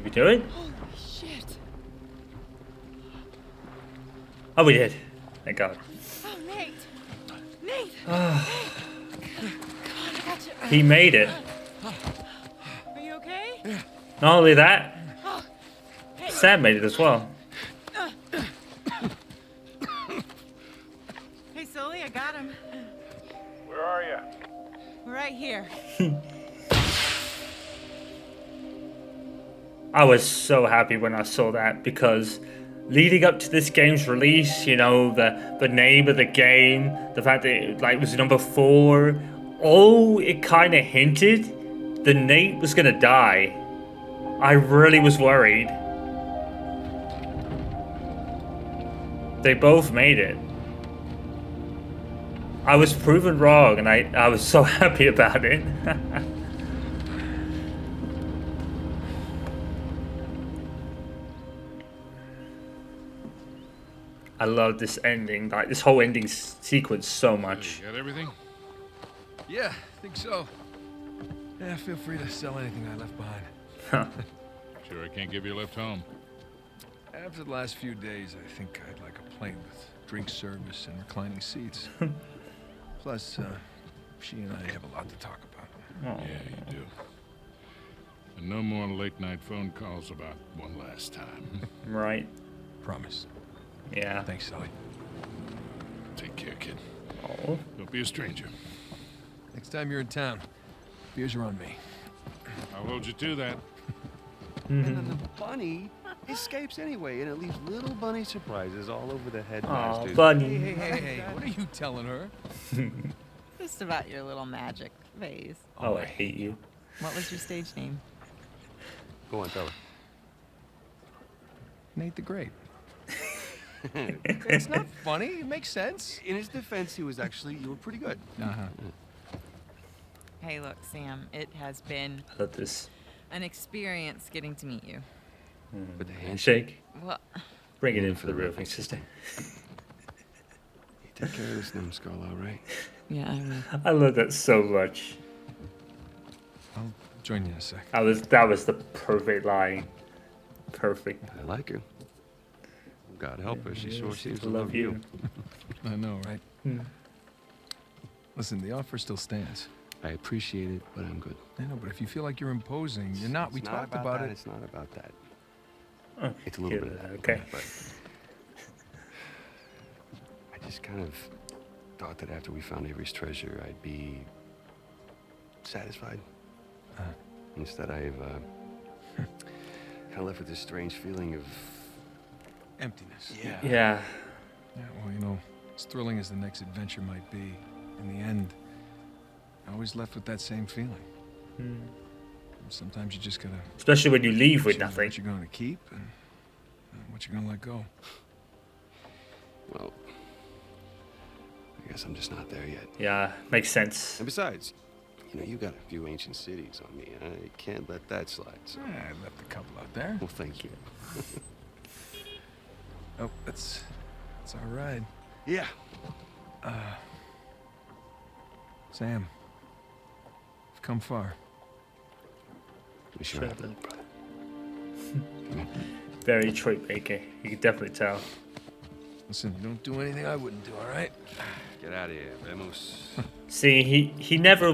we do it? Holy shit. Oh, we did. Thank God. Oh, Nate. Nate. Ah. Come on, I got you. He made it. Are you okay? Not only that, Hey. Sam made it as well. Hey, Sully, I got him. Where are you? We're right here. I was so happy when I saw that because leading up to this game's release, you know, the name of the game, the fact that it was number 4, all it kind of hinted that Nate was gonna die. I really was worried. They both made it. I was proven wrong, and I was so happy about it. I love this ending, like this whole ending sequence so much. You got everything? Yeah, I think so. Yeah, feel free to sell anything I left behind. Sure I can't give you a lift home. After the last few days, I think I'd like a plane with drink service and reclining seats. Plus, she and I have a lot to talk about. Oh. Yeah, you do. And no more late-night phone calls about one last time. Right. Promise. Yeah. Thanks, Sully. Take care, kid. Oh. Don't be a stranger. Next time you're in town, beers are on me. I'll hold you to that. And then the bunny escapes anyway, and it leaves little bunny surprises all over the Aw, headmasters. bunny. Hey, what are you telling her? Just about your little magic phase. Oh, I hate you. What was your stage name? Go on, tell her. Nate the Great. It's not funny. It makes sense. In his defense, you were pretty good. Uh-huh. Hey, look, Sam, it has been I love this an experience getting to meet you. But the handshake, handshake. Well, Bring it in for the real thing, sister. you take care of this numbskull, all right? yeah, I will. I love that so much. I'll join you in a sec. That was the perfect line. Perfect. I like her. God help her, she Yeah, sure she seems to love love you. I know, right? Hmm. Listen, the offer still stands. I appreciate it, but I'm good. I know, but if you feel like you're imposing, you're not. We It's talked about that, it. It's not about that. Oh, It's a little yeah, bit of that. okay. But I just kind of thought that after we found Avery's treasure, I'd be satisfied. Instead, I've kind of left with this strange feeling of Emptiness. yeah. Yeah. Yeah, well, you know, as thrilling as the next adventure might be, in the end, I always left with that same feeling. Hmm. Sometimes you just gotta Especially when you leave with decide nothing. what you're gonna keep and what you're gonna let go. Well, I guess I'm just not there yet. Yeah, makes sense. And besides, you know, you got a few ancient cities on me. I can't let that slide. So, Yeah, I left a couple out there. well, thank you. Oh, that's our ride. Yeah. Sam, you've come far. We sure have, little brother. Very Troy Baker. You can definitely tell. Listen, you don't do anything I wouldn't do, all right? Get out of here, vamos. See, he never,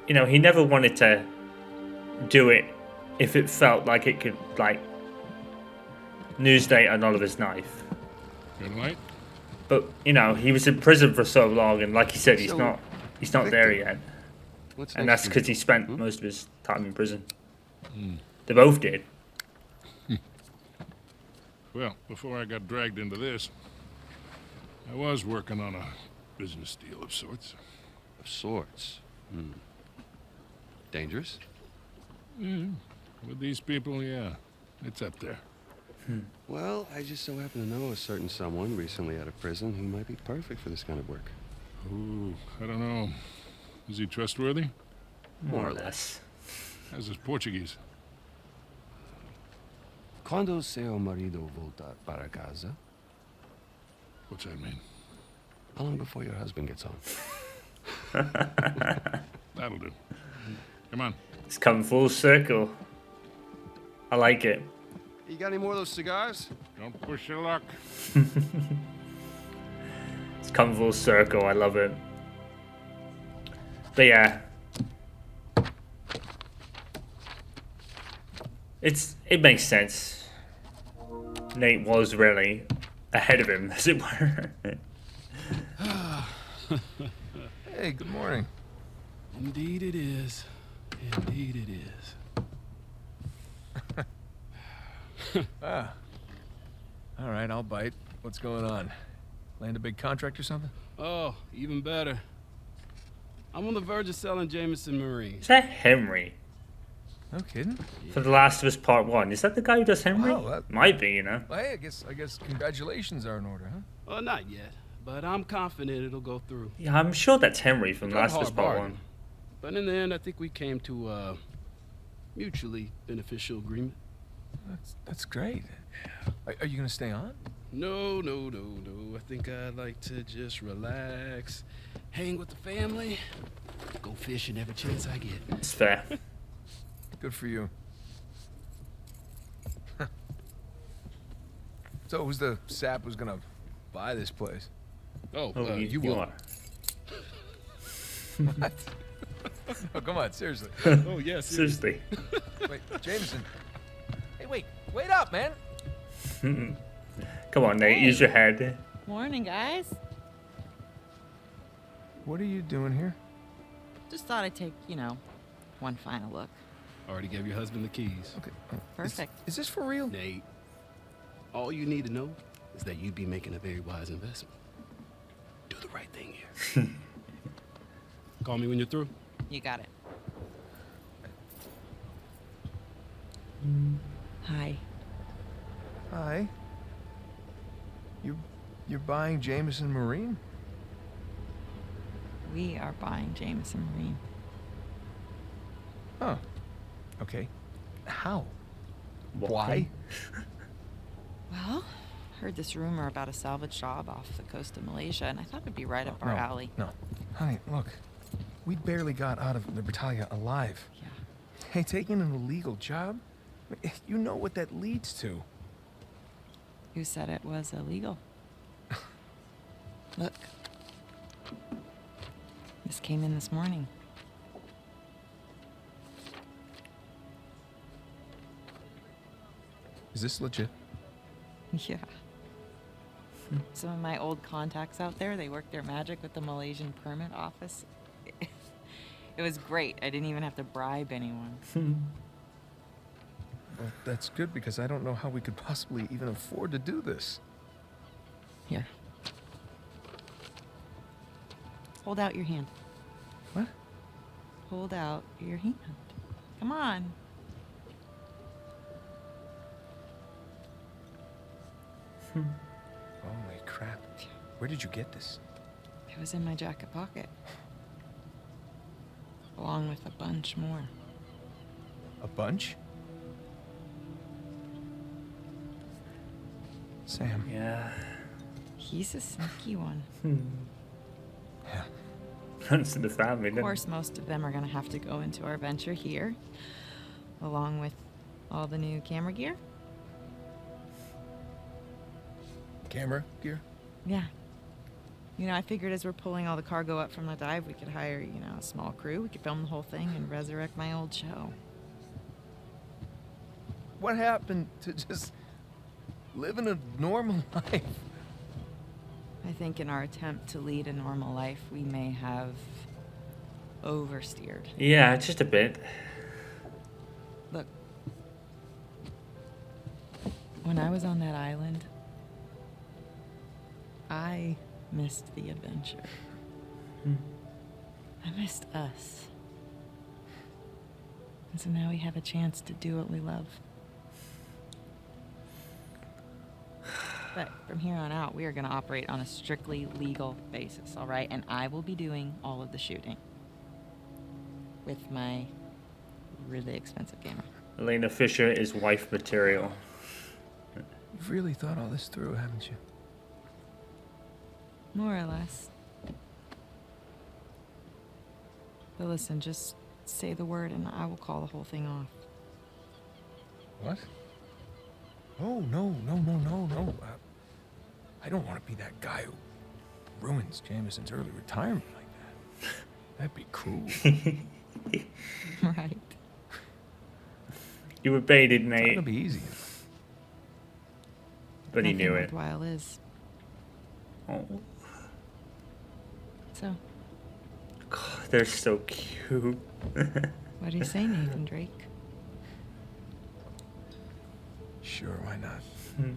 you know, he never wanted to do it if it felt like it could, like, Newsday on Oliver's knife. Good light? But, you know, he was in prison for so long, and like he said, he's So, not there Victor, yet. What's And next that's for because you? he spent most of his time in prison. They both did. Well, before I got dragged into this, I was working on a business deal of sorts. Of sorts. Dangerous? Yeah, with these people, yeah, it's up there. Well, I just so happen to know a certain someone recently out of prison who might be perfect for this kind of work. Ooh, I don't know. Is he trustworthy? More or less. How's his Portuguese? Quando seu marido voltar para casa? What's that mean? How long before your husband gets home? That'll do. Come on. It's come full circle. I like it. You got any more of those cigars? Don't push your luck. It's come full circle. I love it. But yeah, it makes sense. Nate was really ahead of him, as it were. Hey, good morning. Indeed it is. Indeed it is. Ah. All right, I'll bite. What's going on? Land a big contract or something? Oh, even better. I'm on the verge of selling Jameson Marine. Is that Henry No kidding. from The Last of Us Part 1? Is that the guy who does Henry? Wow, that- Might be, you know. Well, hey, I guess congratulations are in order, huh? Well, not yet, but I'm confident it'll go through. Yeah, I'm sure that's Henry from The Good Last of Us hard Part bargain. 1. But in the end, I think we came to a mutually beneficial agreement. That's great. Are you gonna stay on? No. I think I'd like to just relax, hang with the family, go fishing every chance I get. It's fair. Good for you. So who's the sap who's gonna buy this place? Oh, Oh, you you won't. are. What? Oh, come on, seriously. Oh, yes. Seriously. Wait, Jameson. Hey, wait up, man. Come on, Nate, use your head. Morning, guys. What are you doing here? Just thought I'd take, one final look. Already gave your husband the keys. Okay. Perfect. Is this for real? Nate, all you need to know is that you'd be making a very wise investment. Do the right thing here. Call me when you're through. You got it. Hi. Hi. You're buying Jameson Marine? We are buying Jameson Marine. Huh. Okay. How? What? Why? Well, heard this rumor about a salvage job off the coast of Malaysia, and I thought it'd be right up our alley. No. Honey, look. We barely got out of Libertalia alive. Yeah. Hey, taking an illegal job? You know what that leads to. Who said it was illegal? Look. This came in this morning. Is this legit? Yeah. Some of my old contacts out there, they worked their magic with the Malaysian permit office. It was great. I didn't even have to bribe anyone. Well, that's good because I don't know how we could possibly even afford to do this. Here. Hold out your hand. What? Hold out your hand. Come on. Holy crap. Where did you get this? It was in my jacket pocket. Along with a bunch more. A bunch? Sam. Yeah. He's a sneaky one. Yeah. Runs in the family, Of then. course, most of them are going to have to go into our venture here, along with all the new camera gear. Camera gear? Yeah. I figured as we're pulling all the cargo up from the dive, we could hire, a small crew. We could film the whole thing and resurrect my old show. What happened to just living a normal life? I think in our attempt to lead a normal life, we may have oversteered. Yeah, just a bit. Look, when I was on that island, I missed the adventure. I missed us. And so now we have a chance to do what we love. But from here on out, we are going to operate on a strictly legal basis, all right? And I will be doing all of the shooting with my really expensive camera. Elena Fisher is wife material. You've really thought all this through, haven't you? More or less. But listen, just say the word and I will call the whole thing off. What? Oh, no, no, no, no, no. I don't want to be that guy who ruins Jameson's early retirement like that. That'd be cruel. Right. You were baited, It's not gonna mate. be easy. But he Nothing knew it. worthwhile is. Oh, So, God, they're so cute. what do you say, Nathan Drake? Sure, why not? Hmm.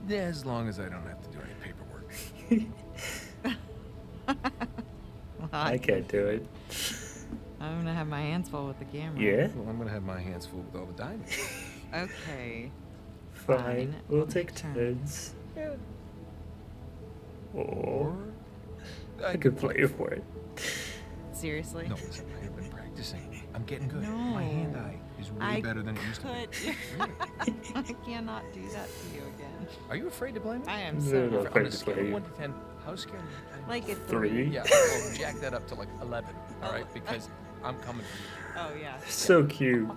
Yeah, as long as I don't have to do any paperwork. I can't do it. I'm gonna have my hands full with the camera. Yeah? Well, I'm gonna have my hands full with all the diamonds. Okay. Fine. Fine. We'll I'll take take turns. Yeah. Or I could play for it. Seriously? No, listen, I have been practicing. I'm getting good. No. My hand-eye is way I better than it used to be. I cannot do that to you again. Are you afraid to play me? I am No, so no, not. afraid On a to scale play of you. 1 to 10, how scared are you? Like a 3. Yeah, well, jack that up to like 11, all right? Because I'm coming for you. Oh yeah. So cute.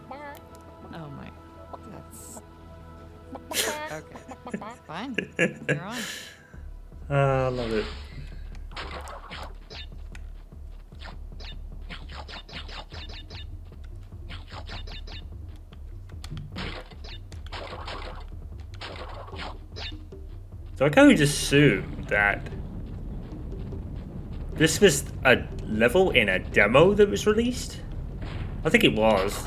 Oh my. That's okay. Fine. You're on. I love it. So I kind of just assumed that this was a level in a demo that was released. I think it was.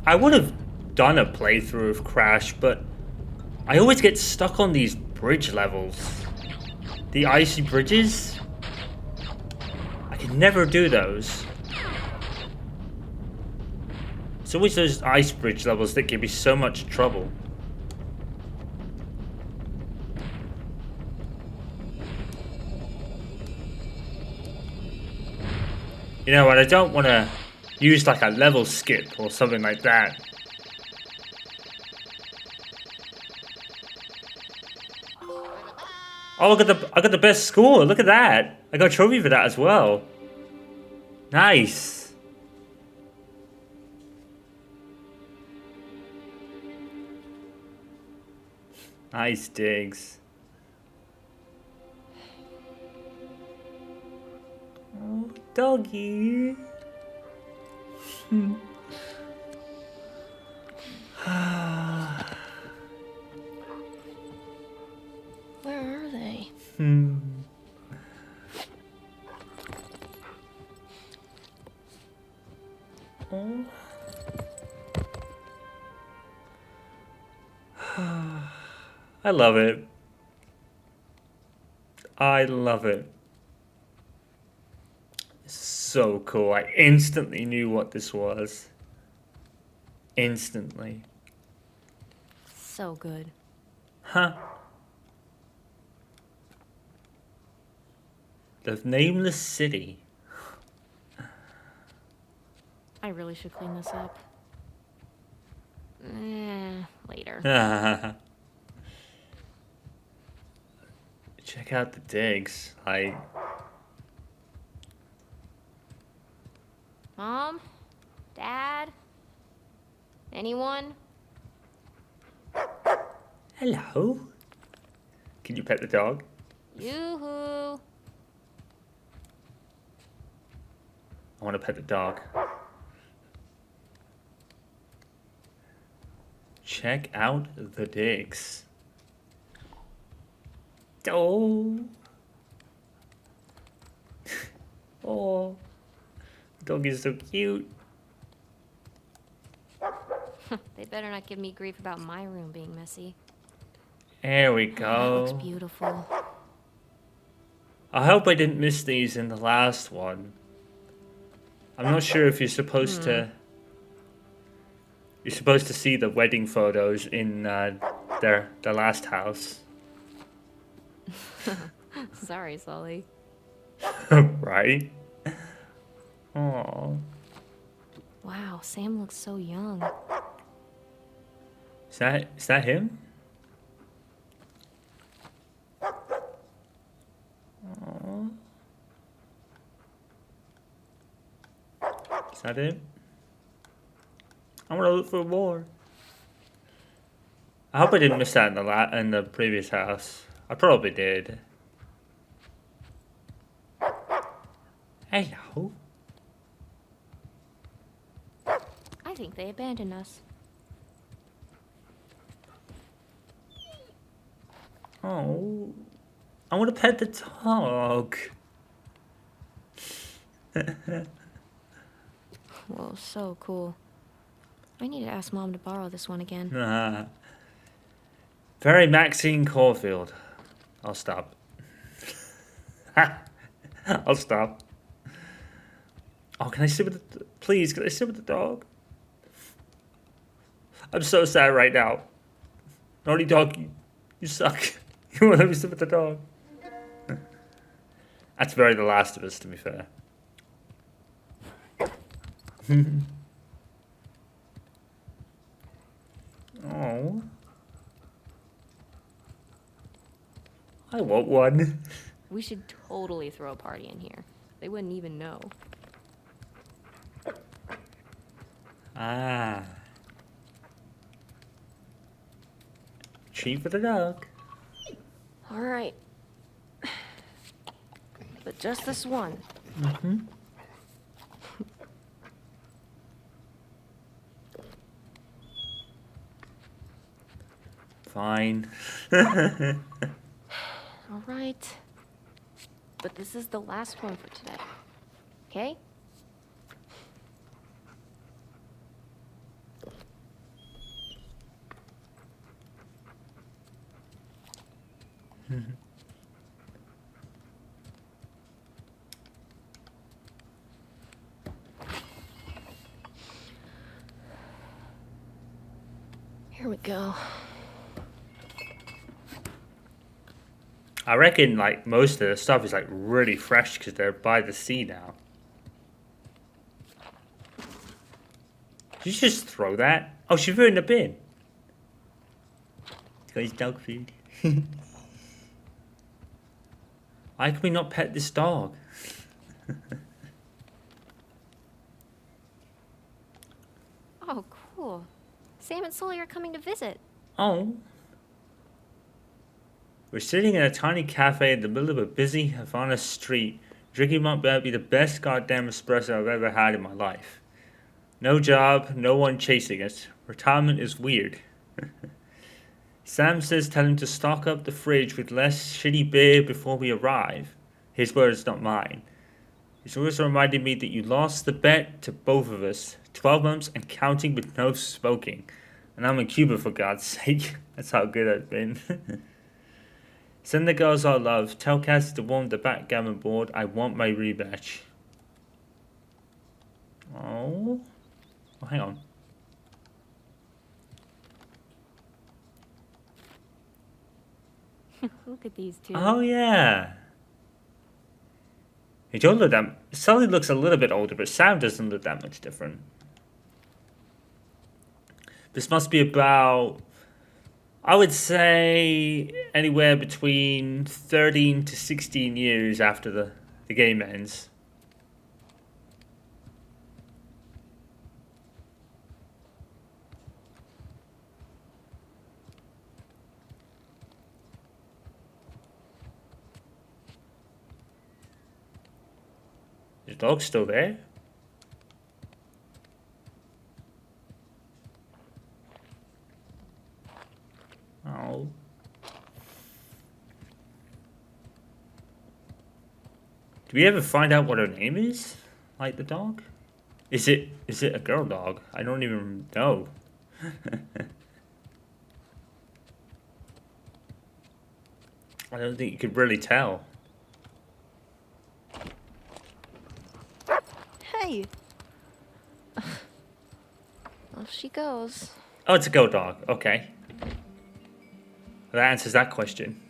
I would have done a playthrough of Crash, but I always get stuck on these bridge levels. The icy bridges? I can never do those. It's always those ice bridge levels that give me so much trouble. You know what, I don't want to use like a level skip or something like that. Oh, I got the best score. Look at that. I got a trophy for that as well. Nice. Nice digs. Oh, doggy. Where are they? Oh. I love it. I love it. So cool. I instantly knew what this was. Instantly. So good. Huh. The Nameless City. I really should clean this up. Later. Check out the digs. Mom? Dad? Anyone? Hello. Can you pet the dog? Yoo-hoo! I want to pet the dog. Check out the digs. Oh. Oh. The dog is so cute. They better not give me grief about my room being messy. There we That looks go. beautiful. I hope I didn't miss these in the last one. I'm not sure if you're supposed to You're supposed to see the wedding photos in their last house. Sorry, Sully. Right? Oh. Wow, Sam looks so young. Is that him? Oh. Is that him? I want to look for more. I hope I didn't miss that in the previous house. I probably did. Hello. I think they abandoned us. Oh, I want to pet the dog. Whoa, so cool. I need to ask Mom to borrow this one again. Very Maxine Caulfield. I'll stop. I'll stop. Oh, can I sit with the... Please, can I sit with the dog? I'm so sad right now. Naughty dog, you suck. You won't let me sit with the dog. That's very The Last of Us, to be fair. Oh. I want one. We should totally throw a party in here. They wouldn't even know. Ah. Treat for the dog. All right. But just this one. Mm-hmm. Fine. All right. But this is the last one for today. Okay? Here we go. I reckon like most of the stuff is like really fresh because they're by the sea now. Did you just throw that? Oh, she threw it in the bin. It's got his dog food. Why can we not pet this dog? Oh, cool. Sam and Sully are coming to visit. Oh. We're sitting in a tiny cafe in the middle of a busy Havana street, drinking what might be the best goddamn espresso I've ever had in my life. No job, no one chasing us. Retirement is weird. Sam says tell him to stock up the fridge with less shitty beer before we arrive. His words, not mine. He's always reminding me that you lost the bet to both of us. 12 months and counting with no smoking. And I'm in Cuba, for God's sake. That's how good I've been. Send the girls our love. Tell Cassie to warm the backgammon board. I want my rematch. Oh. Oh, hang on. Look at these two. Oh, yeah. He don't look that... Sully looks a little bit older, but Sam doesn't look that much different. This must be about... I would say anywhere between 13 to 16 years after the game ends. The dog's still there? Oh. Do we ever find out what her name is? Like the dog? Is it a girl dog? I don't even know. I don't think you could really tell. Hey! Off she goes. Oh, it's a go dog. Okay. That answers that question.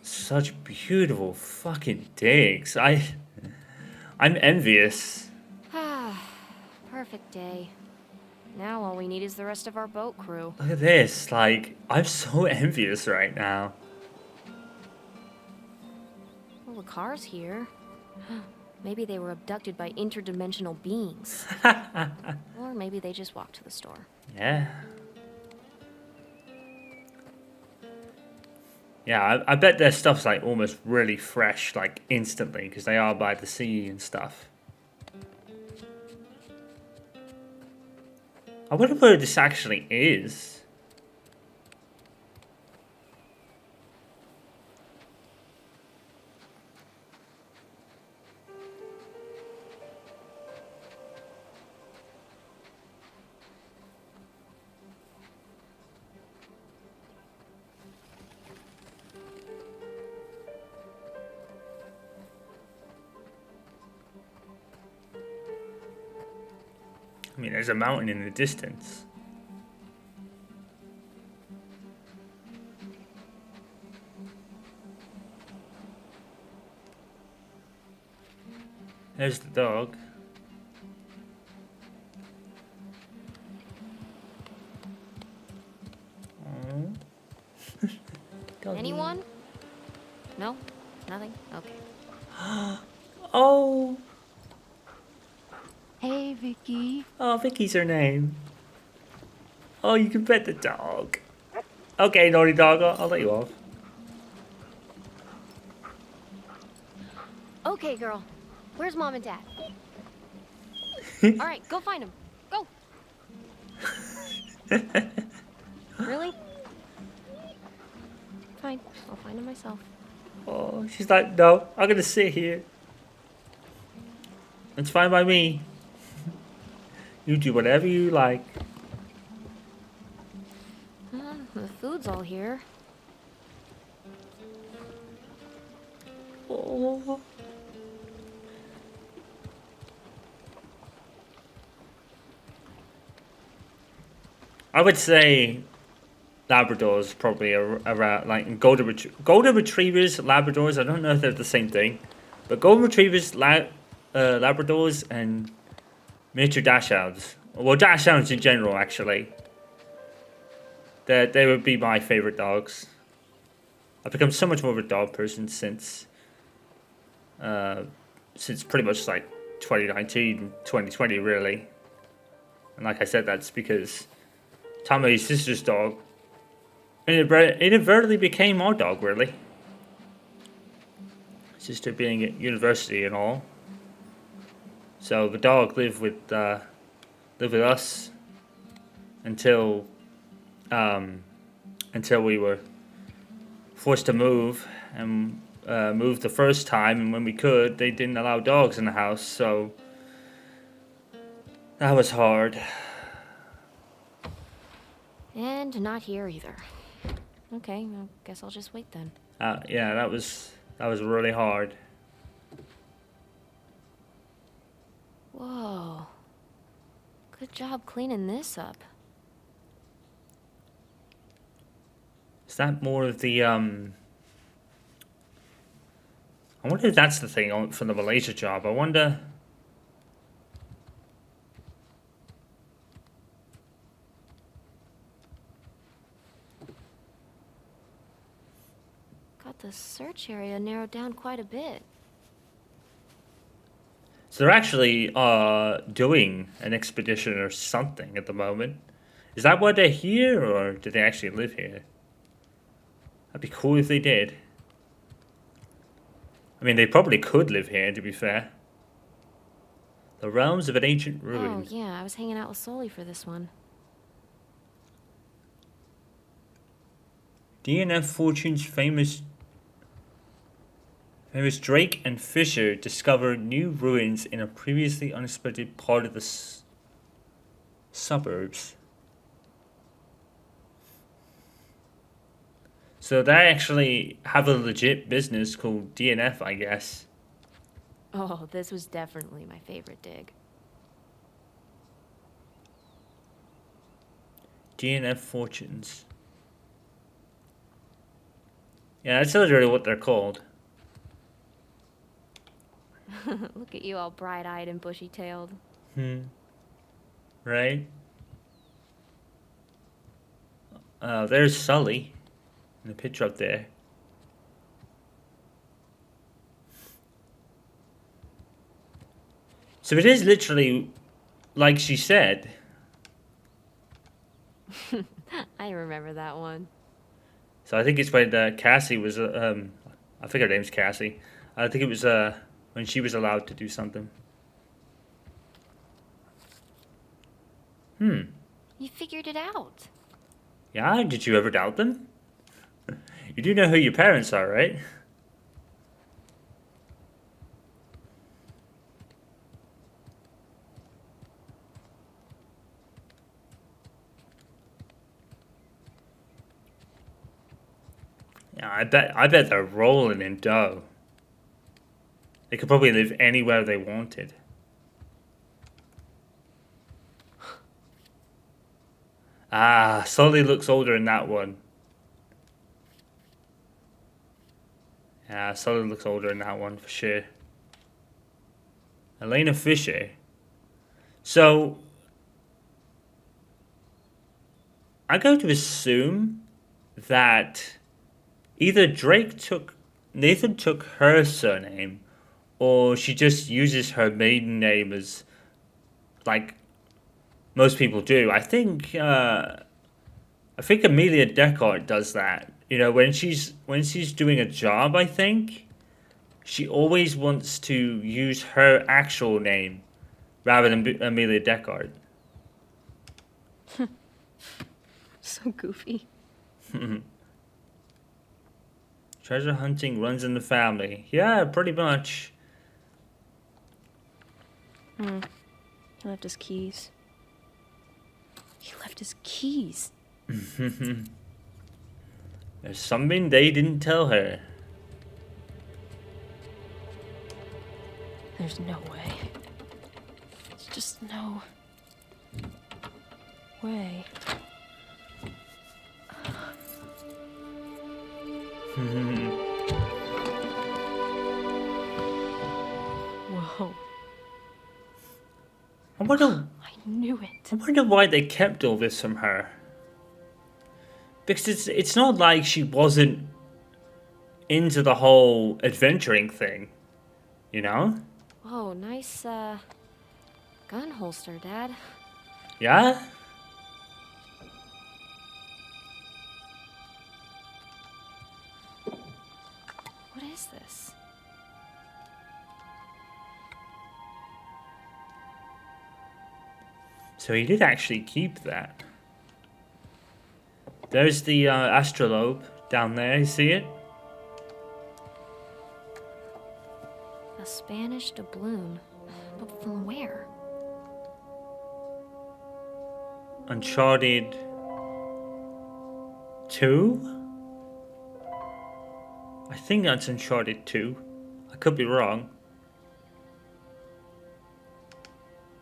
Such beautiful fucking digs. I'm envious. Perfect day. Now all we need is the rest of our boat crew. Look at this. Like, I'm so envious right now. Well, the car's here. Maybe they were abducted by interdimensional beings. Or maybe they just walked to the store. Yeah. Yeah, I bet their stuff's like almost really fresh, like instantly, because they are by the sea and stuff. I wonder where this actually is. I mean, there's a mountain in the distance. There's the dog. Doggy. Anyone? No? Nothing? Okay. Oh! Hey, Vicky. Oh, Vicky's her name. Oh, you can pet the dog. Okay, naughty dog, I'll let you off. Okay, girl. Where's Mom and Dad? All right, go find them. Go. Really? Fine. I'll find them myself. Oh, she's like, no, I'm gonna sit here. It's fine by me. You do whatever you like. The food's all here. Oh. I would say Labradors probably around like golden retrievers, Labradors. I don't know if they're the same thing, but golden retrievers, Labradors, and miniature dachshunds. Well, dachshunds in general, actually. They would be my favorite dogs. I've become so much more of a dog person since pretty much like 2019, 2020, really. And like I said, that's because Tommy's sister's dog inadvertently became our dog, really. Sister being at university and all. So the dog lived with us until we were forced to move and moved the first time, and when we could, they didn't allow dogs in the house, so that was hard. And not here either. Okay, I guess I'll just wait then. Yeah, that was really hard. Whoa. Good job cleaning this up. Is that more of the I wonder if that's the thing from the Malaysia job. I wonder. Got the search area narrowed down quite a bit. So they're actually doing an expedition or something at the moment. Is that why they're here, or do they actually live here? That'd be cool if they did. I mean, they probably could live here, to be fair. The realms of an ancient ruin. Oh, yeah, I was hanging out with Sully for this one. DNF Fortune's famous Drake and Fisher discover new ruins in a previously unexpected part of the suburbs. So they actually have a legit business called DNF, I guess. Oh, this was definitely my favorite dig. DNF Fortunes. Yeah, that's literally what they're called. Look at you all bright-eyed and bushy-tailed. Right? There's Sully in the picture up there. So it is literally like she said. I remember that one. So I think it's when Cassie was, I think her name's Cassie. I think it was when she was allowed to do something. You figured it out. Yeah, did you ever doubt them? You do know who your parents are, right? Yeah, I bet they're rolling in dough. They could probably live anywhere they wanted. Ah, Sully looks older in that one. Yeah, Sully looks older in that one for sure. Elena Fisher. So, I'm going to assume that either Nathan took her surname, or she just uses her maiden name as, like, most people do. I think Amelia Deckard does that. You know, when she's doing a job, I think she always wants to use her actual name rather than Amelia Deckard. So goofy. Treasure hunting runs in the family. Yeah, pretty much. He left his keys. He left his keys. There's something they didn't tell her. There's no way. There's just no way. Whoa. I wonder I knew it. I wonder why they kept all this from her. Because it's not like she wasn't into the whole adventuring thing, you know? Whoa, nice, gun holster, Dad. Yeah? What is this? So he did actually keep that. There's the astrolabe down there, you see it? A Spanish doubloon. But from where? Uncharted 2? I think that's Uncharted 2. I could be wrong.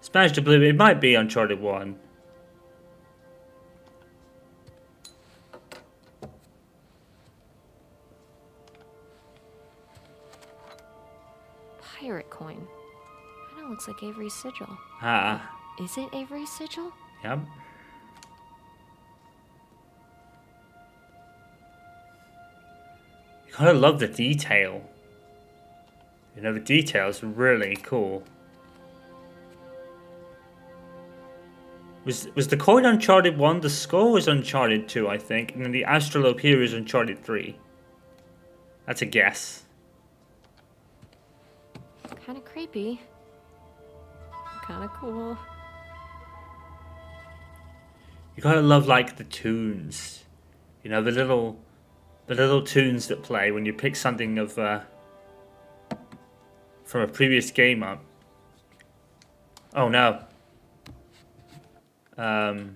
Spanish doubloon, it might be Uncharted 1. Pirate coin. Kinda looks like Avery's sigil. Ah, Is it Avery's sigil? yep. You gotta love the detail. You know, the detail's really cool. Was the coin Uncharted 1? The skull was Uncharted 2, I think. And then the astrolabe here is Uncharted 3. That's a guess. Kinda creepy. Kinda cool. You gotta love, like, the tunes. You know, the little tunes that play when you pick something of from a previous game up. Oh no. Let's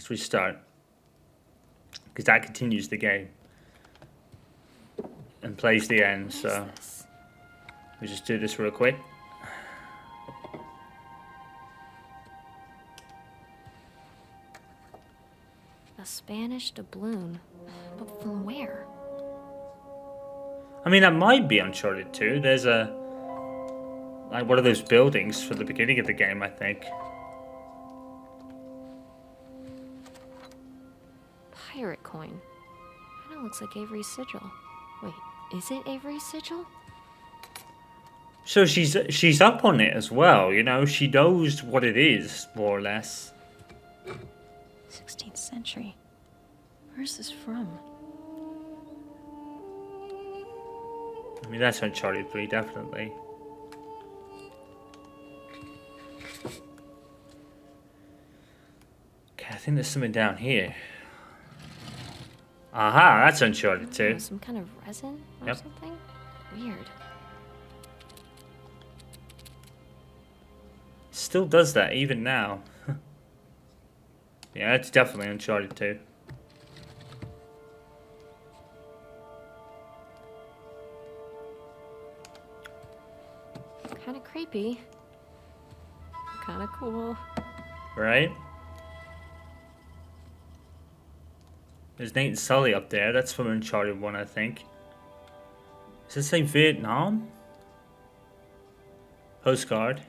restart. Because that continues the game. And plays the end, What is so this? we just do this real quick. Spanish doubloon. But from where? I mean, that might be Uncharted 2. There's a... like one of those buildings from the beginning of the game, I think. Pirate coin. Kinda looks like Avery's sigil. Wait, is it Avery's sigil? So she's up on it as well, you know? She knows what it is, more or less. 16th century. Where's this from? I mean, that's Uncharted 3, definitely. Okay, I think there's something down here. Aha, that's Uncharted 2. Some kind of resin or Yep. something? Weird. Still does that, even now. Yeah, it's definitely Uncharted 2. Kind of creepy. Kind of cool. Right? There's Nate and Sully up there. That's from Uncharted 1, I think. Does it say Vietnam? Postcard.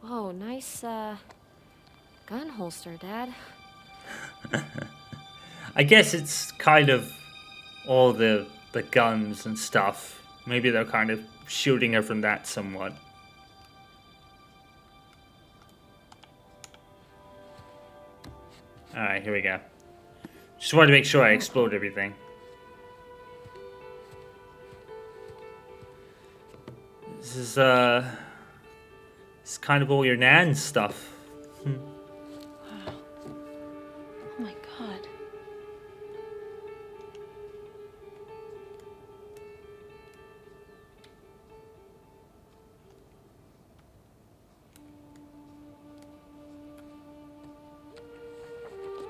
Whoa, nice, gun holster, Dad. I guess it's kind of all the guns and stuff. Maybe they're kind of shooting her from that somewhat. Alright, here we go. Just wanted to make sure I explored everything. This is, it's kind of all your Nan stuff. Wow. Oh my god.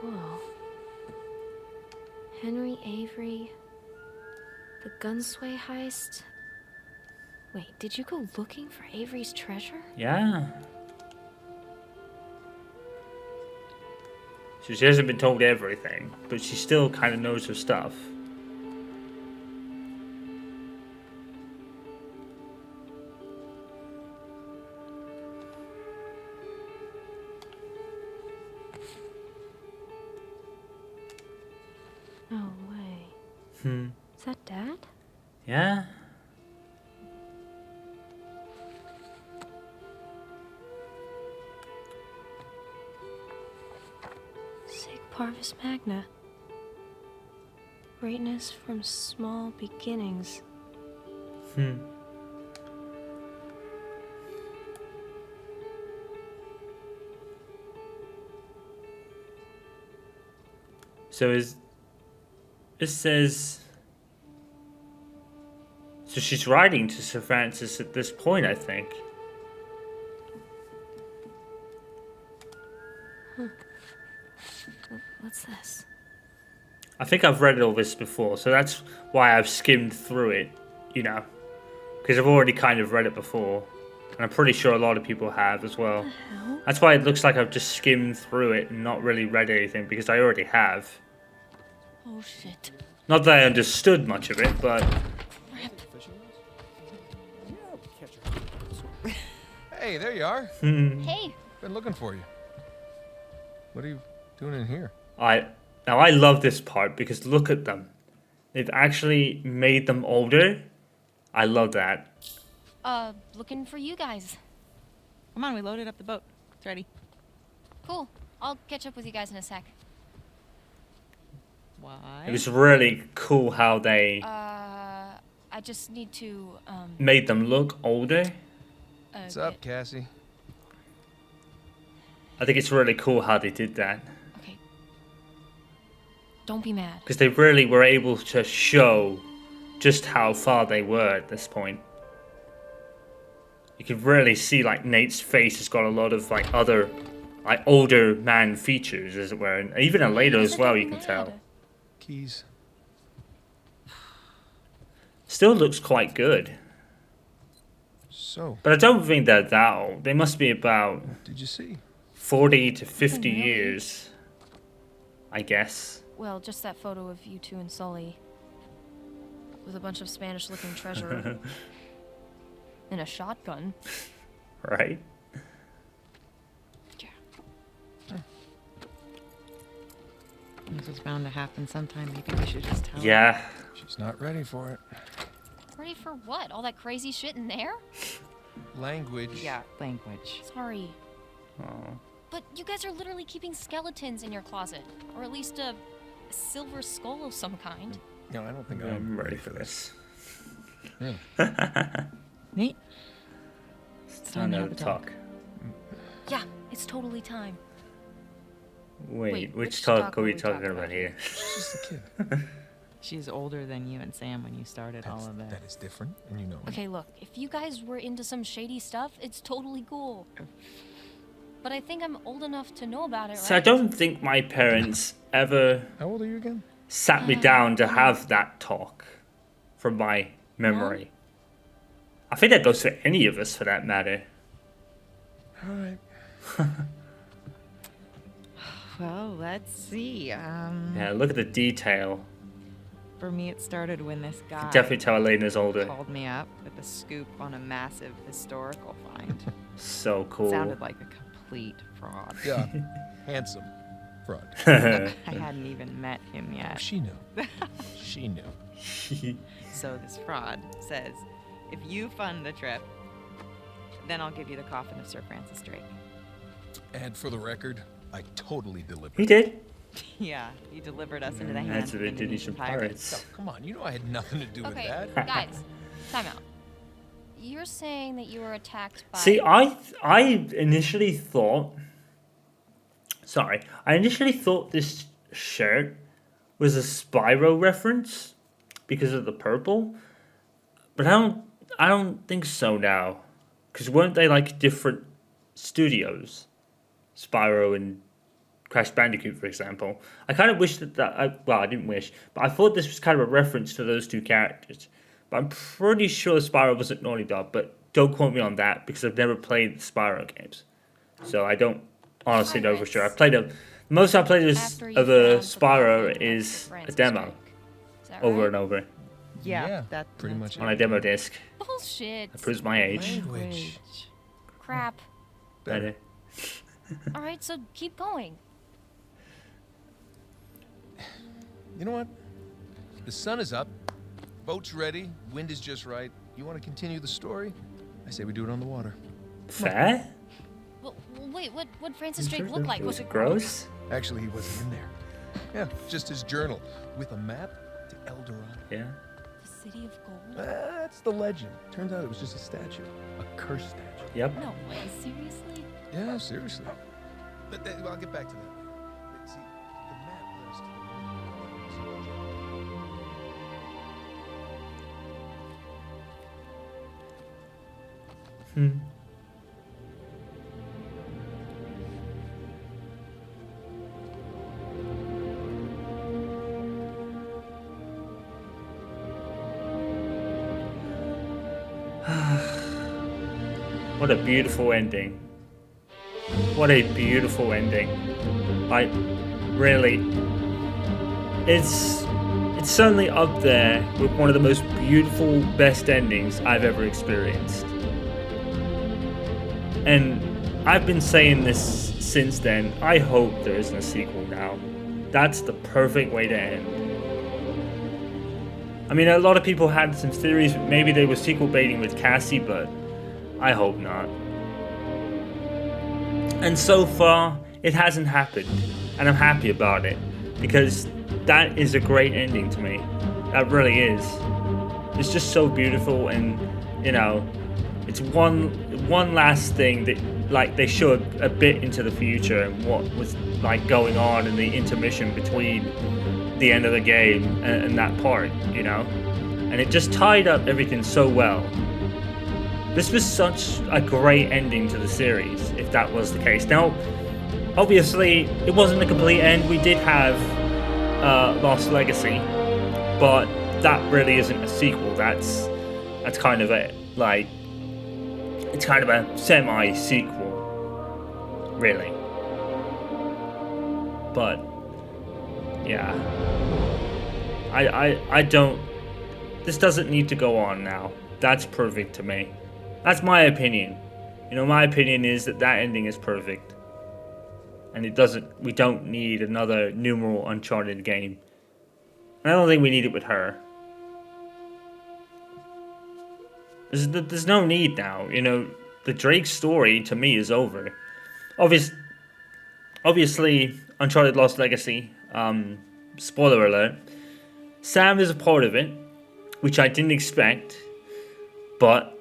Whoa. Henry Avery. The Gunsway heist. Wait, did you go looking for Avery's treasure? Yeah. So she hasn't been told everything, but she still kind of knows her stuff. No way. Is that Dad? Yeah. Sig Parvis Magna. Greatness from small beginnings. So it says... So she's writing to Sir Francis at this point, I think. What's this? I think I've read all this before, so that's why I've skimmed through it, you know. Because I've already kind of read it before. And I'm pretty sure a lot of people have as well. That's why it looks like I've just skimmed through it and not really read anything, because I already have. Oh shit. Not that I understood much of it, but... Hey, there you are. Hey. Been looking for you. What are you doing in here? Now I love this part because look at them. They've actually made them older. I love that. Looking for you guys. Come on, we loaded up the boat. It's ready. Cool. I'll catch up with you guys in a sec. Why? It was really cool how they I just need to, made them look older. What's up, Cassie? I think it's really cool how they did that. Okay. Don't be mad. Because they really were able to show just how far they were at this point. You could really see like Nate's face has got a lot of like other like older man features, as it were, and even later as well you can tell. Keys. Still looks quite good. So, But I don't think they're that old. They must be about what did you see? 40 to 50 years. I guess. Well, just that photo of you two and Sully. With a bunch of Spanish-looking treasure. And a shotgun. Right? Yeah. This was bound to happen sometime. Maybe we should just tell her. Yeah. She's not ready for it. Ready for what? All that crazy shit in there? Language. Yeah, language. Sorry. Oh. But you guys are literally keeping skeletons in your closet. Or at least a silver skull of some kind. No, I don't think I'm ready for this. Really? Nate? It's time to have a talk. Yeah, it's totally time. Wait, which talk are we talking about here? She's just a kid. She's older than you and Sam when you started all of it. That is different, and you know it. Okay, look, if you guys were into some shady stuff, it's totally cool. But I think I'm old enough to know about it, right? So I don't think my parents ever How old are you again? sat me down to have that talk from my memory. I think that goes for any of us for that matter. All right. Well, let's see. Yeah, look at the detail. For me, it started when this guy Definitely tell Elena's older. called me up with a scoop on a massive historical find. So cool. Sounded like a complete fraud. Yeah. Handsome. Fraud. I hadn't even met him yet. She knew. She knew. So this fraud says, if you fund the trip, then I'll give you the coffin of Sir Francis Drake. And for the record, I totally delivered. He did. Yeah, he delivered us into the That's hands the of Indonesian Indonesian pirates. pirates. Come on, you know I had nothing to do Okay, with that. guys, time out. You're saying that you were attacked by... See, I initially thought... Sorry. I initially thought this shirt was a Spyro reference because of the purple. But I don't think so now. Because weren't they like different studios? Spyro and Crash Bandicoot, for example. I kind of wish well, I didn't wish, but I thought this was kind of a reference to those two characters. But I'm pretty sure Spyro wasn't Naughty Dog, but don't quote me on that because I've never played the Spyro games. So I don't honestly know for sure. The most I played of a Spyro is a demo over and over Yeah, pretty that's much on a demo disc. Bullshit. That proves my age. Language. Crap. Better. Alright, so keep going. You know what? The sun is up. Boat's ready. Wind is just right. You want to continue the story? I say we do it on the water. Fair? Well, wait, what'd Francis Drake look like? Was it gross? Actually, he wasn't in there. Yeah, just his journal with a map to El Dorado. Yeah. The City of Gold? That's the legend. Turns out it was just a statue. A cursed statue. Yep. No way, seriously? Yeah, seriously. But I'll get back to that later. But see, the map led us to What a beautiful ending. What a beautiful ending. Like, really. It's certainly up there with one of the most beautiful, best endings I've ever experienced. And I've been saying this since then. I hope there isn't a sequel now. That's the perfect way to end. I mean, a lot of people had some theories. Maybe they were sequel baiting with Cassie, but I hope not. And so far, it hasn't happened. And I'm happy about it. Because that is a great ending to me. That really is. It's just so beautiful, and, you know, it's one last thing that, like, they showed a bit into the future and what was, like, going on in the intermission between the end of the game and that part, you know? And it just tied up everything so well. This was such a great ending to the series, if that was the case. Now, obviously, it wasn't a complete end. We did have Lost Legacy, but that really isn't a sequel. That's kind of a, like, it's kind of a semi-sequel, really. But yeah. I don't... This doesn't need to go on now. That's perfect to me. That's my opinion. You know, my opinion is that that ending is perfect. And it doesn't... We don't need another numeral Uncharted game. And I don't think we need it with her. There's no need now. You know, the Drake story, to me, is over. Obviously, Uncharted Lost Legacy, spoiler alert, Sam is a part of it, which I didn't expect, but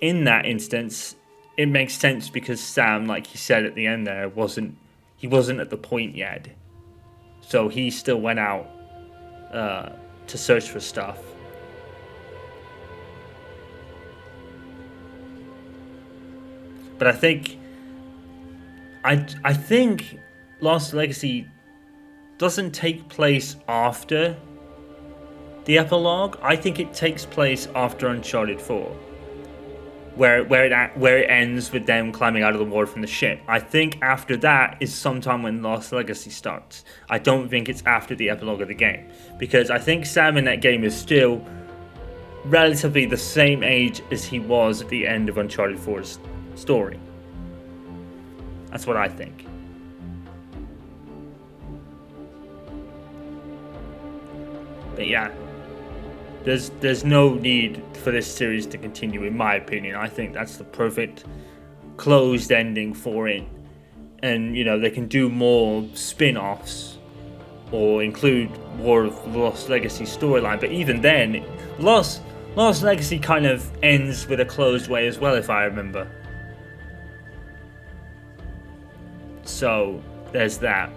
in that instance, it makes sense because Sam, like he said at the end there, he wasn't at the point yet. So he still went out to search for stuff. But I think Lost Legacy doesn't take place after the epilogue. I think it takes place after Uncharted 4, where it ends with them climbing out of the water from the ship. I think after that is sometime when Lost Legacy starts. I don't think it's after the epilogue of the game, because I think Sam in that game is still relatively the same age as he was at the end of Uncharted 4's story. That's what I think. But yeah, there's no need for this series to continue, in my opinion. I think that's the perfect closed ending for it. And, you know, they can do more spin-offs or include more of the Lost Legacy storyline. But even then, Lost Legacy kind of ends with a closed way as well, if I remember. So, there's that.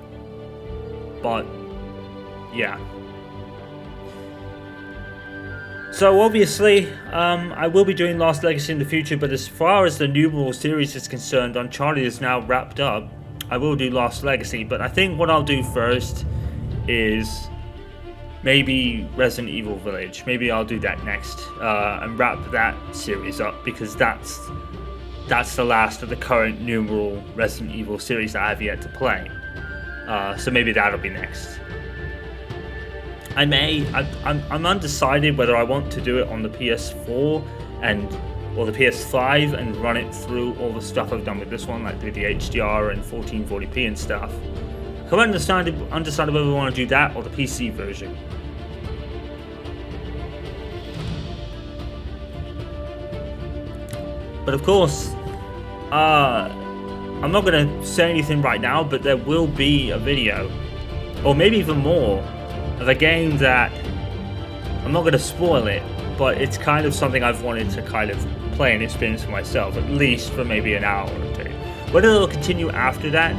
But, yeah. So, obviously, I will be doing Lost Legacy in the future, but as far as the numeral series is concerned, Uncharted is now wrapped up. I will do Lost Legacy, but I think what I'll do first is maybe Resident Evil Village. Maybe I'll do that next and wrap that series up, because that's the last of the current numeral Resident Evil series that I have yet to play. So maybe that'll be next. I'm undecided whether I want to do it on the PS4 or the PS5 and run it through all the stuff I've done with this one, like with the HDR and 1440p and stuff. I'm undecided whether we want to do that or the PC version. But of course, I'm not going to say anything right now, but there will be a video, or maybe even more, of a game that I'm not going to spoil it, but it's kind of something I've wanted to kind of play and experience for myself, at least for maybe an hour or two. Whether it'll continue after that,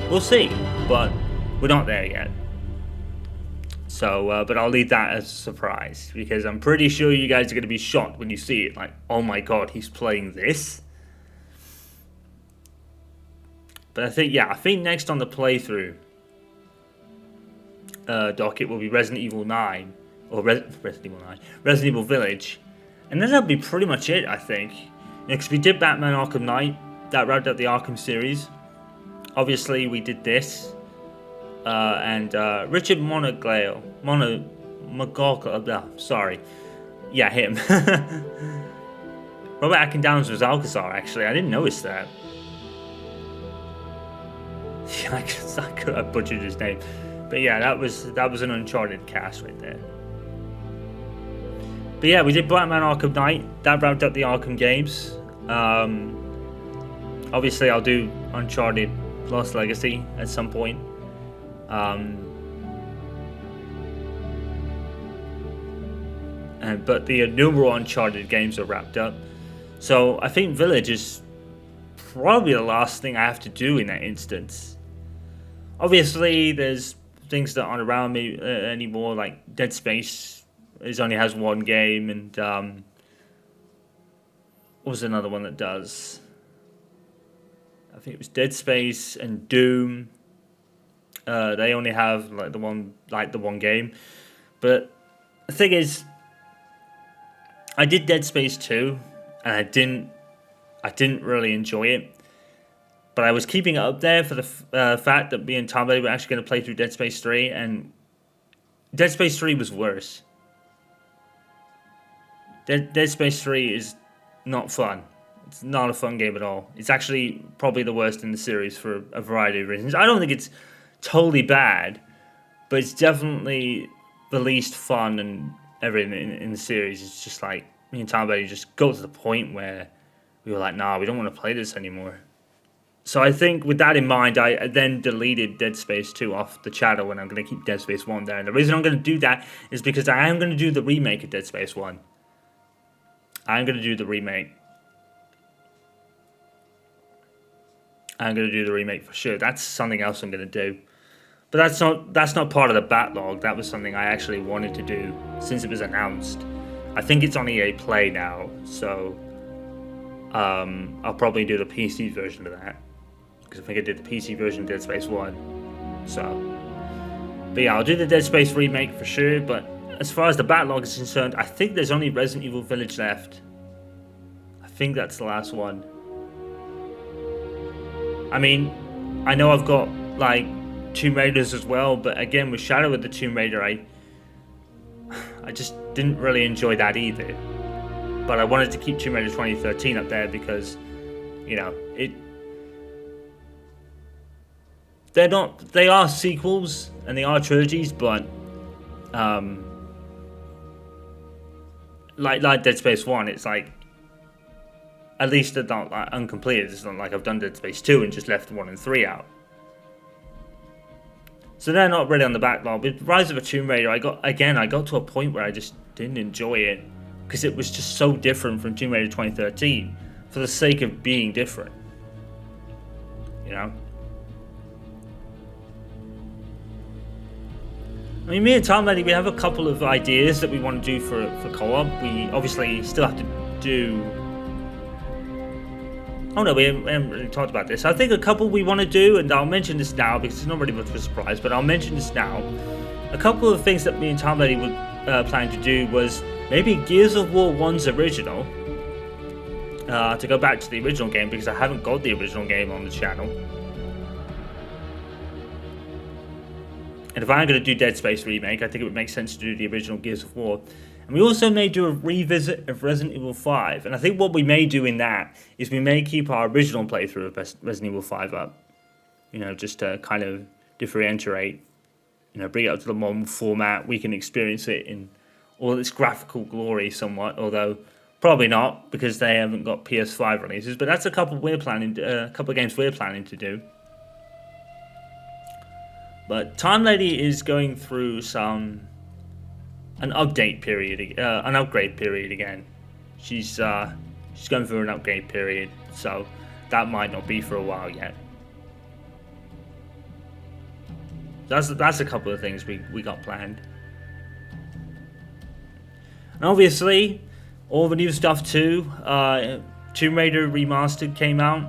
we'll see, but we're not there yet. So, but I'll leave that as a surprise, because I'm pretty sure you guys are going to be shocked when you see it. Like, oh my god, he's playing this? But I think next on the playthrough docket will be Resident Evil 9, or Resident Evil Village. And then that'll be pretty much it, I think. Because we did Batman Arkham Knight, that wrapped up the Arkham series. Obviously, we did this. And Richard Monaglale, sorry. Yeah, him. Robert Atkins was Alcazar, actually. I didn't notice that. Yeah, I could have butchered his name. But yeah, that was an Uncharted cast right there. But yeah, we did Batman Arkham Knight. That wrapped up the Arkham games. Obviously, I'll do Uncharted Lost Legacy at some point. But the numeral Uncharted games are wrapped up. So I think Village is probably the last thing I have to do in that instance. Obviously, there's things that aren't around me anymore, like Dead Space. It only has one game, and what was another one that does? I think it was Dead Space and Doom. They only have the one game. But the thing is, I did Dead Space 2, and I didn't really enjoy it. But I was keeping it up there for the fact that me and Tom were actually going to play through Dead Space 3, and Dead Space 3 was worse. Dead Space 3 is not fun. It's not a fun game at all. It's actually probably the worst in the series for a variety of reasons. I don't think it's totally bad, but it's definitely the least fun and everything in the series. It's just like, me and Tom just got to the point where we were like, nah, we don't want to play this anymore. So I think with that in mind, I then deleted Dead Space 2 off the channel, and I'm going to keep Dead Space 1 there. And the reason I'm going to do that is because I am going to do the remake of Dead Space 1. I'm going to do the remake. I'm going to do the remake for sure. That's something else I'm going to do. But that's not part of the backlog. That was something I actually wanted to do since it was announced. I think it's on EA Play now, so I'll probably do the PC version of that. Because I think I did the PC version of Dead Space 1. But yeah, I'll do the Dead Space remake for sure, but as far as the backlog is concerned, I think there's only Resident Evil Village left. I think that's the last one. I mean, I know I've got, like, Tomb Raiders as well, but again, with Shadow of the Tomb Raider, I just didn't really enjoy that either. But I wanted to keep Tomb Raider 2013 up there because, you know, they are sequels and they are trilogies, but like Dead Space 1, it's like, at least they're not like uncompleted. It's not like I've done Dead Space 2 and just left 1 and 3 out. So they're not really on the backlog. With Rise of a Tomb Raider, I got to a point where I just didn't enjoy it because it was just so different from Tomb Raider 2013 for the sake of being different. You know? I mean, me and Tom, we have a couple of ideas that we want to do for co-op. We obviously still have to do... Oh no, we haven't really talked about this. I think a couple we want to do, and I'll mention this now because it's not really much of a surprise, but I'll mention this now. A couple of things that me and Tom would plan to do was maybe Gears of War 1's original. To go back to the original game because I haven't got the original game on the channel. And if I'm going to do Dead Space Remake, I think it would make sense to do the original Gears of War. And we also may do a revisit of Resident Evil 5. And I think what we may do in that is we may keep our original playthrough of Resident Evil 5 up. You know, just to kind of differentiate. You know, bring it up to the modern format. We can experience it in all its graphical glory somewhat. Although, probably not, because they haven't got PS5 releases. But that's a couple of games we're planning to do. But Time Lady is going through an upgrade period again. She's going through an upgrade period, so that might not be for a while yet. That's a couple of things we got planned. And obviously, all the new stuff too. Tomb Raider Remastered came out.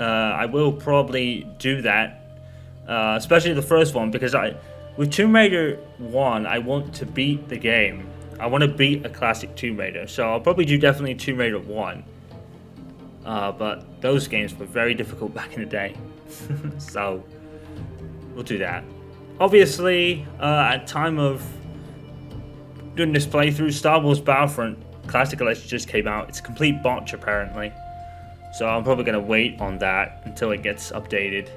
I will probably do that. Especially the first one, because with Tomb Raider 1, I want to beat the game. I want to beat a classic Tomb Raider, so I'll probably do definitely Tomb Raider 1. But those games were very difficult back in the day, so we'll do that. Obviously, at time of doing this playthrough, Star Wars Battlefront Classic Collection just came out. It's a complete botch apparently, so I'm probably going to wait on that until it gets updated.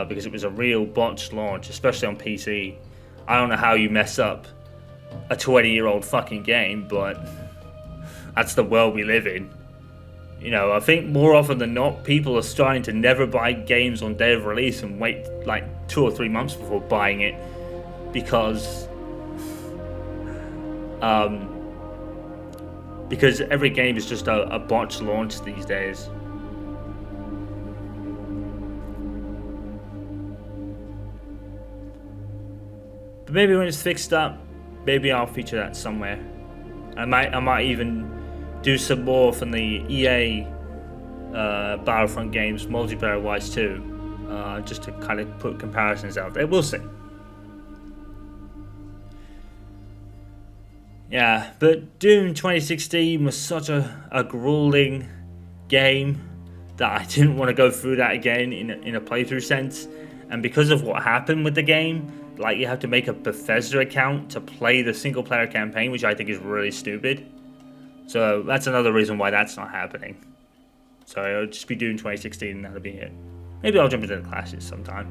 Because it was a real botched launch, especially on PC. I don't know how you mess up a 20-year-old fucking game, but that's the world we live in. You know, I think more often than not, people are starting to never buy games on day of release and wait like 2 or 3 months before buying it because every game is just a botched launch these days. But maybe when it's fixed up, maybe I'll feature that somewhere. I might even do some more from the EA Battlefront games, multiplayer-wise too, just to kind of put comparisons out there. We'll see. Yeah, but Doom 2016 was such a grueling game. that I didn't want to go through that again in a playthrough sense. And because of what happened with the game, like you have to make a Bethesda account to play the single player campaign, which I think is really stupid. So that's another reason why that's not happening. So I'll just be doing 2016 and that'll be it. Maybe I'll jump into the classes sometime.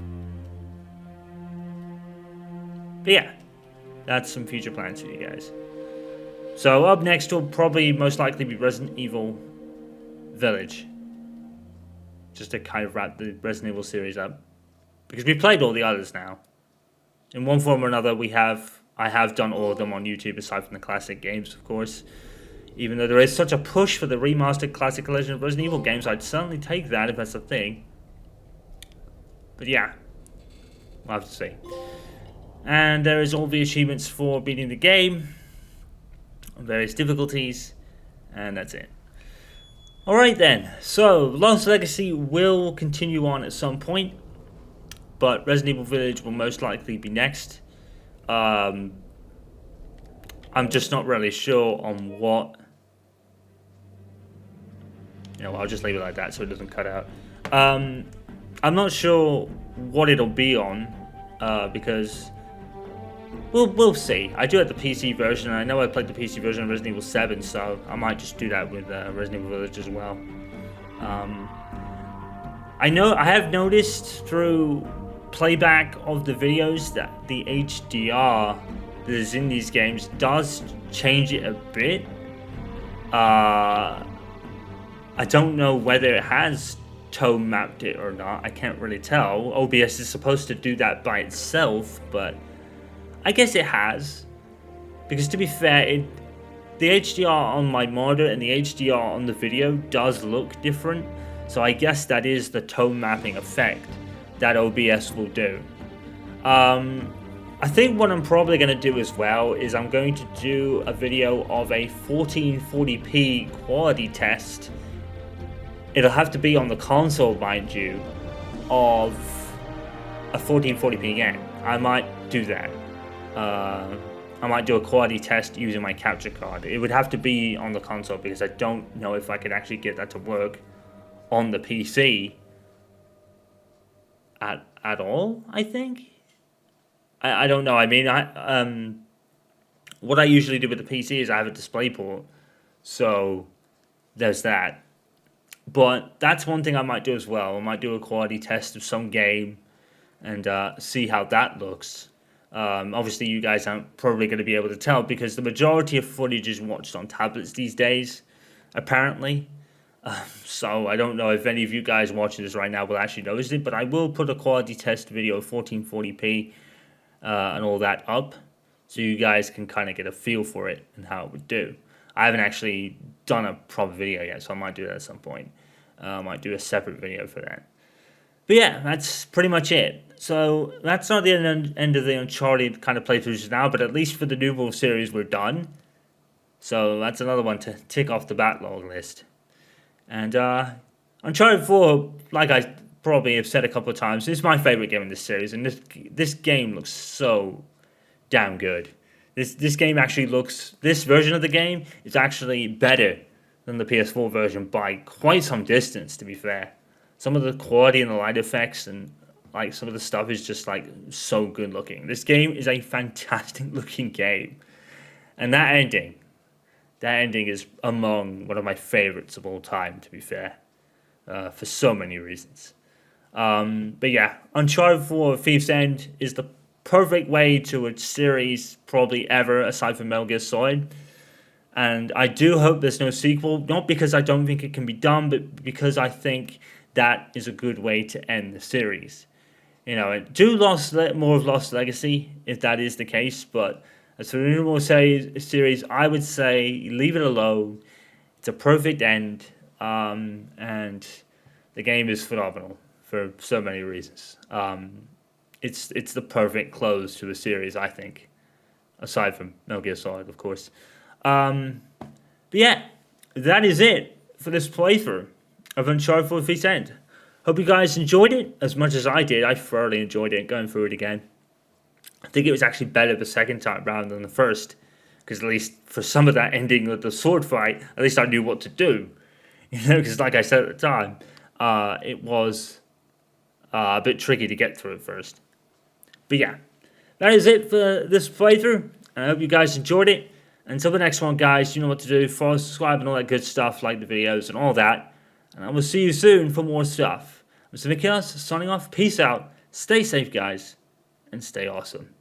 But yeah, that's some future plans for you guys. So up next will probably most likely be Resident Evil Village. Just to kind of wrap the Resident Evil series up. Because we played all the others now. In one form or another, I have done all of them on YouTube aside from the classic games, of course. Even though there is such a push for the remastered classic collection of Resident Evil games, I'd certainly take that if that's a thing. But yeah, we'll have to see. And there is all the achievements for beating the game, on various difficulties, and that's it. Alright then, so Lost Legacy will continue on at some point, but Resident Evil Village will most likely be next. I'm just not really sure on what. I'll just leave it like that so it doesn't cut out. I'm not sure what it'll be on, because we'll see. I do have the PC version, and I know I played the PC version of Resident Evil 7, so I might just do that with Resident Evil Village as well. I have noticed through playback of the videos that the HDR that is in these games does change it a bit. I don't know whether it has tone mapped it or not. I can't really tell. OBS is supposed to do that by itself, but I guess it has. Because to be fair, the HDR on my monitor and the HDR on the video does look different. So I guess that is the tone mapping effect that OBS will do. I think what I'm probably going to do as well is I'm going to do a video of a 1440p quality test. It'll have to be on the console, mind you, of a 1440p game. I might do that. I might do a quality test using my capture card. It would have to be on the console because I don't know if I could actually get that to work on the PC at all, I think. I don't know. I mean, what I usually do with the PC is I have a DisplayPort. So there's that. But that's one thing I might do as well. I might do a quality test of some game and see how that looks. Obviously, you guys aren't probably going to be able to tell because the majority of footage is watched on tablets these days, apparently. So I don't know if any of you guys watching this right now will actually notice it, but I will put a quality test video of 1440p and all that up so you guys can kind of get a feel for it and how it would do. I haven't actually done a proper video yet, so I might do that at some point. I might do a separate video for that. But yeah, that's pretty much it. So that's not the end of the Uncharted kind of playthroughs now, but at least for the Nouveau series, we're done. So that's another one to tick off the backlog list. And Uncharted 4, like I probably have said a couple of times, is my favorite game in this series, and this game looks so damn good. This game actually looks, this version of the game is actually better than the PS4 version by quite some distance, to be fair. Some of the quality and the light effects and like some of the stuff is just like so good looking. This game is a fantastic looking game. And that ending is among one of my favorites of all time, to be fair, for so many reasons. But yeah, Uncharted 4 Thief's End is the perfect way to a series probably ever, aside from Metal Gear Solid. And I do hope there's no sequel, not because I don't think it can be done, but because I think that is a good way to end the series. Do more of Lost Legacy, if that is the case, but as for the normal series, I would say leave it alone. It's a perfect end, and the game is phenomenal for so many reasons. It's the perfect close to the series, I think, aside from Metal Gear Solid, of course. But yeah, that is it for this playthrough of Uncharted 4 Thief's End. Hope you guys enjoyed it as much as I did. I thoroughly enjoyed it going through it again. I think it was actually better the second time round than the first, because at least for some of that ending of the sword fight, at least I knew what to do. Because like I said at the time, it was a bit tricky to get through at first. But yeah, that is it for this playthrough. I hope you guys enjoyed it. Until the next one, guys, you know what to do. Follow, subscribe, and all that good stuff, like the videos and all that. And I will see you soon for more stuff. I'm Mr. Nicholas, signing off. Peace out. Stay safe, guys, and stay awesome.